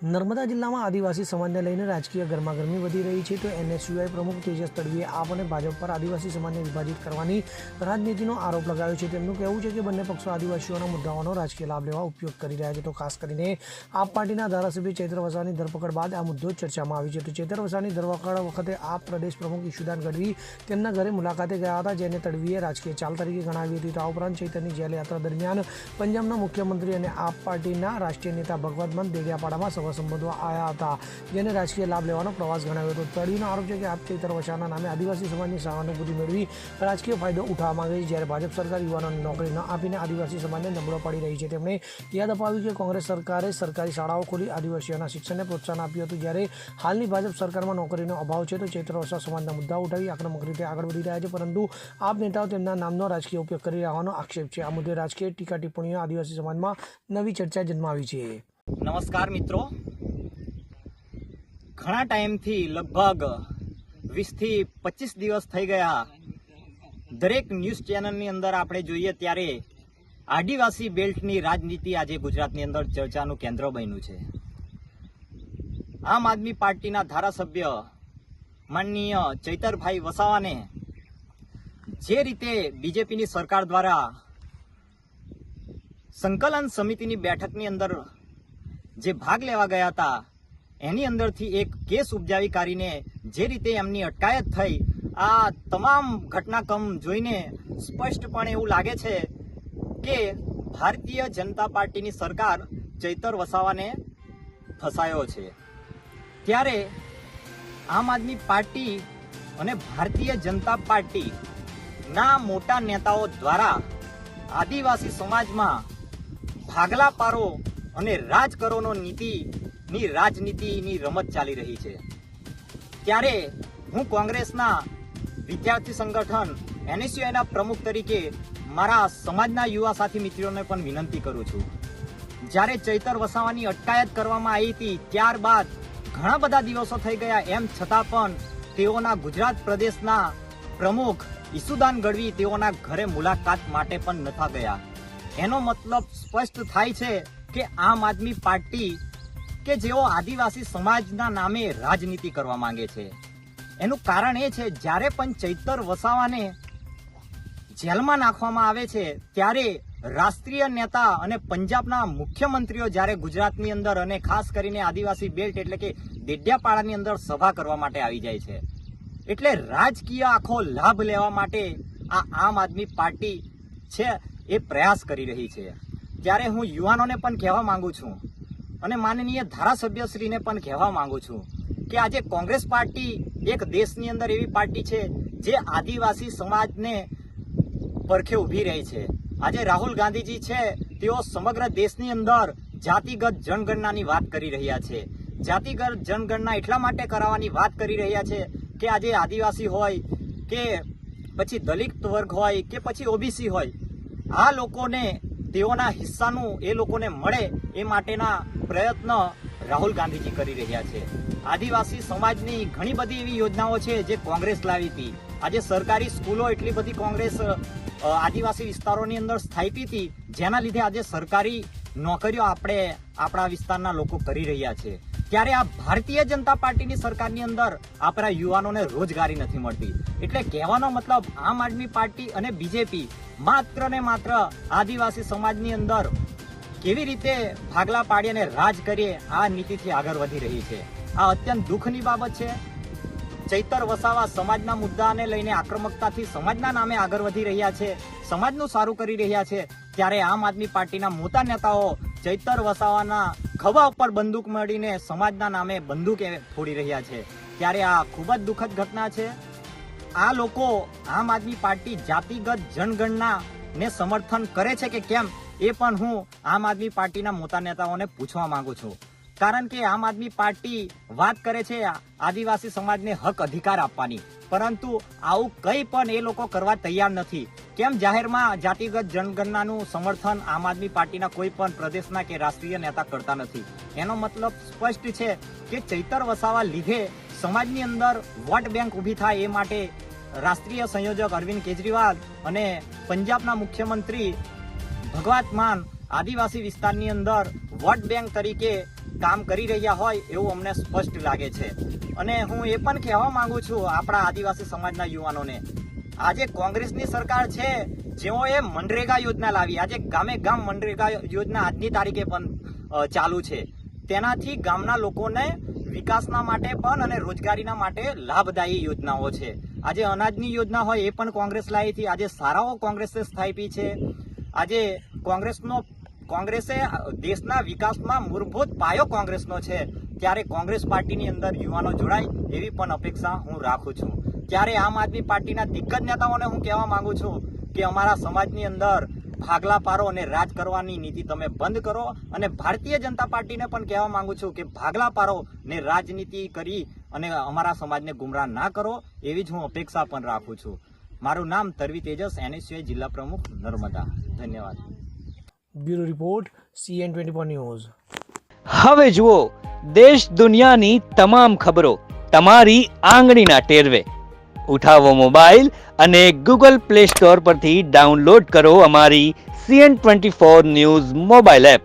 નર્મદા જિલ્લામાં આદિવાસી સમાજને લઈને રાજકીય ગરમાગરમી વધી રહી છે તો એનએસયુઆઈ પ્રમુખ તેજસ તડવીએ આપ અને ભાજપ પર આદિવાસી સમાજને વિભાજિત કરવાની રાજનીતિનો આરોપ લગાવ્યો છે। તેમનું કહેવું છે કે બંને પક્ષો આદિવાસીઓના મુદ્દાઓનો રાજકીય લાભ લેવા ઉપયોગ કરી રહ્યા છે। તો ખાસ કરીને આપ પાર્ટીના ધારાસભ્ય ચૈત્ર વસાવાની ધરપકડ બાદ આ મુદ્દો ચર્ચામાં આવ્યો છે। તો ચૈત્ર વસાવાની ધરપકડ વખતે આપ પ્રદેશ પ્રમુખ ઈશુદાન ગઢવી તેમના ઘરે મુલાકાતે ગયા હતા, જેને તડવીએ રાજકીય ચાલ તરીકે ગણાવી હતી। તો આ ઉપરાંત ચૈતરની જેલ યાત્રા દરમિયાન પંજાબના મુખ્યમંત્રી અને આપ પાર્ટીના રાષ્ટ્રીય નેતા ભગવત માન દેડિયાપાડામાં સભા સંબોધવા આવ્યા હતા, જેને રાજકીય લાભ લેવાનો પ્રવાસ ગણાવ્યો હતો। તડવીનો આરોપ છે કે આપ ચૈત્ર વસાવાના નામે આદિવાસી સમાજની સહાનુભૂતિ મેળવી રાજકીય ફાયદો ઉઠાવવા માંગે છે, જ્યારે ભાજપ સરકાર યુવાનોને નોકરી ન આપીને આદિવાસી સમાજને નબળો પાડી રહી છે। તેમણે યાદ અપાવ્યું કે કોંગ્રેસ સરકારે સરકારી શાળાઓ ખોલી આદિવાસીઓના શિક્ષણને પ્રોત્સાહન આપ્યું હતું, જ્યારે હાલની ભાજપ સરકારમાં નોકરીનો અભાવ છે। તો ચૈત્ર વસાવા સમાજના મુદ્દા ઉઠાવી આક્રમક રીતે આગળ વધી રહ્યા છે, પરંતુ આપ નેતાઓ તેમના નામનો રાજકીય ઉપયોગ કરી રહેવાનો આક્ષેપ છે। આ મુદ્દે રાજકીય ટીકા ટિપ્પણીઓ આદિવાસી સમાજમાં નવી ચર્ચા જન્માવી છે। નમસ્કાર મિત્રો, ઘણા ટાઈમથી લગભગ 20 થી 25 દિવસ થઈ ગયા દરેક ન્યૂઝ ચેનલની અંદર આપણે જોઈએ ત્યારે આદિવાસી બેલ્ટની રાજનીતિ આજે ગુજરાતની અંદર ચર્ચાનું કેન્દ્ર બન્યું છે। આમ આદમી પાર્ટીના ધારાસભ્ય માનનીય ચૈતરભાઈ વસાવાને જે રીતે બીજેપીની સરકાર દ્વારા સંકલન સમિતિની બેઠકની અંદર જે ભાગ લેવા ગયા હતા એની અંદરથી એક કેસ ઉપજાવી કાઢીને જે રીતે એમની અટકાયત થઈ, આ તમામ ઘટનાક્રમ જોઈને સ્પષ્ટપણે એવું લાગે છે કે ભારતીય જનતા પાર્ટીની સરકાર ચૈતર વસાવાને ફસાયો છે। ત્યારે આમ આદમી પાર્ટી અને ભારતીય જનતા પાર્ટીના મોટા નેતાઓ દ્વારા આદિવાસી સમાજમાં ભાગલા પારો અને રાજ કરોનો નીતિની રાજનીતિની રમત ચાલી રહી છે। ત્યારે હું કોંગ્રેસના વિદ્યાર્થી સંગઠન એનએસયુઆઈના પ્રમુખ તરીકે મારા સમાજના યુવા સાથી મિત્રોને પણ વિનંતી કરું છું, જ્યારે ચૈતર વસાવાની અટકાયત કરવામાં આવી હતી ત્યારબાદ ઘણા બધા દિવસો થઈ ગયા, એમ છતાં પણ તેઓના ગુજરાત પ્રદેશના પ્રમુખ ઈશુદાન ગઢવી તેઓના ઘરે મુલાકાત માટે પણ નતા ગયા। એનો મતલબ સ્પષ્ટ થાય છે કે આમ આદમી પાર્ટી કે જેઓ આદિવાસી સમાજના નામે રાજનીતિ કરવા માંગે છે। એનું કારણ એ છે, જ્યારે પણ ચૈતર વસાવાને જેલમાં નાખવામાં આવે છે ત્યારે રાષ્ટ્રીય નેતા અને પંજાબના મુખ્યમંત્રીઓ જ્યારે ગુજરાતની અંદર અને ખાસ કરીને આદિવાસી બેલ્ટ એટલે કે દેડિયાપાડાની અંદર સભા કરવા માટે આવી જાય છે, એટલે રાજકીય આખો લાભ લેવા માટે આ આમ આદમી પાર્ટી છે એ પ્રયાસ કરી રહી છે। ત્યારે હું યુવાનોને પણ કહેવા માંગુ છું અને માનનીય ધારાસભ્યશ્રીને પણ કહેવા માંગુ છું કે આજે કોંગ્રેસ પાર્ટી એક દેશની અંદર એવી પાર્ટી છે જે આદિવાસી સમાજને પરખે ઊભી રહી છે। આજે રાહુલ ગાંધીજી છે તેઓ સમગ્ર દેશની અંદર જાતિગત જનગણનાની વાત કરી રહ્યા છે। જાતિગત જનગણના એટલા માટે કરાવવાની વાત કરી રહ્યા છે કે આજે આદિવાસી હોય કે પછી દલિત વર્ગ હોય કે પછી ઓબીસી હોય, આ લોકોને તેઓના હિસ્સાનું એ લોકોને મળે એ માટેના પ્રયત્ન રાહુલ ગાંધીજી કરી રહ્યા છે। આદિવાસી સમાજની ઘણી બધી એવી યોજનાઓ છે જે કોંગ્રેસ લાવી હતી। આજે સરકારી સ્કૂલો એટલી બધી કોંગ્રેસ આદિવાસી વિસ્તારોની અંદર સ્થાપી હતી, જેના લીધે આજે સરકારી નોકરીઓ આપણા વિસ્તારના લોકો કરી રહ્યા છે। ત્યારે આ ભારતીય જનતા પાર્ટીની સરકારની અંદર આપણા યુવાનોને રોજગારી નથી મળતી। એટલે કહેવાનો મતલબ આમ આદમી પાર્ટી અને બીજેપી માત્ર ને માત્ર આદિવાસી સમાજની અંદર કેવી રીતે ભાગલા પાડી અને રાજ કરીએ આ નીતિથી આગળ વધી રહી છે। આ અત્યંત દુઃખની બાબત છે। ચૈતર વસાવા સમાજના મુદ્દાને લઈને આક્રમકતાથી સમાજના નામે આગળ વધી રહ્યા છે, સમાજનું સારું કરી રહ્યા છે, ત્યારે આમ આદમી પાર્ટીના મોટા નેતાઓ ચૈતર વસાવાના ખભા ઉપર બંદૂક મળીને સમાજના નામે બંદૂક ફોડી રહ્યા છે। ત્યારે આ ખૂબ જ દુઃખદ ઘટના છે। આ લોકો આમ આદમી પાર્ટી જાતિગત જનગણના ને સમર્થન કરે છે કે કેમ એ પણ હું આમ આદમી પાર્ટીના મોટા નેતાઓને પૂછવા માંગુ છું, કારણ કે આમ આદમી પાર્ટી વાત કરે છે આદિવાસી સમાજને હક અધિકાર આપવાની, પરંતુ આવું કંઈ પણ એ લોકો કરવા તૈયાર નથી। કેમ જાહેરમાં જાતિગત જનગણનાનું સમર્થન આમ આદમી પાર્ટીના કોઈ પણ પ્રદેશના કે રાષ્ટ્રીય નેતા કરતા નથી? એનો મતલબ સ્પષ્ટ છે કે ચૈતર વસાવા લીધે સમાજની અંદર વોટ બેંક ઊભી થાય એ માટે રાષ્ટ્રીય સંયોજક અરવિંદ કેજરીવાલ અને પંજાબના મુખ્યમંત્રી ભગવત માન આદિવાસી વિસ્તારની અંદર વોટ બેંક તરીકે કામ કરી રહ્યા હોય એવું અમને સ્પષ્ટ લાગે છે. અને હું એ પણ કહેવા માંગુ છું આપણા આદિવાસી સમાજના યુવાનોને, આજે કોંગ્રેસની સરકાર છે જેઓએ મનરેગા યોજના લાવી, આજે ગામે ગામ મનરેગા યોજના આજની તારીખે પણ ચાલુ છે. તેનાથી ગામના લોકોને વિકાસના માટે પણ અને રોજગારીના માટે લાભદાયી યોજનાઓ છે. આજે અનાજની યોજના હોય એ પણ કોંગ્રેસ લાવી હતી. આજે શાળાઓ કોંગ્રેસે સ્થાપી છે. આજે કોંગ્રેસે દેશના વિકાસમાં મૂળભૂત પાયો કોંગ્રેસનો છે. ત્યારે કોંગ્રેસ પાર્ટીની અંદર યુવાનો જોડાય એવી પણ અપેક્ષા હું રાખું છું. ત્યારે આમ આદમી પાર્ટીના દિગ્ગજ નેતાઓને હું કહેવા માંગુ છું કે અમારા સમાજની અંદર ભાગલા પારો અને રાજ કરવાની નીતિ તમે બંધ કરો, અને ભારતીય જનતા પાર્ટીને પણ કહેવા માંગુ છું કે ભાગલા પારો ને રાજનીતિ કરી અને અમારા સમાજને ગુમરાહ ના કરો એવી જ હું અપેક્ષા પણ રાખું છું. મારું નામ તરવી તેજસ, NSUI જિલ્લા પ્રમુખ નર્મદા. ધન્યવાદ. Bureau report, CN24 news. હવે જુઓ દેશ દુનિયાની તમામ ખબરો તમારી આંગળીના ટેરવે. ઉઠાવો મોબાઈલ અને Google Play Store પરથી ડાઉનલોડ કરો અમારી CN24 ન્યૂઝ મોબાઈલ એપ.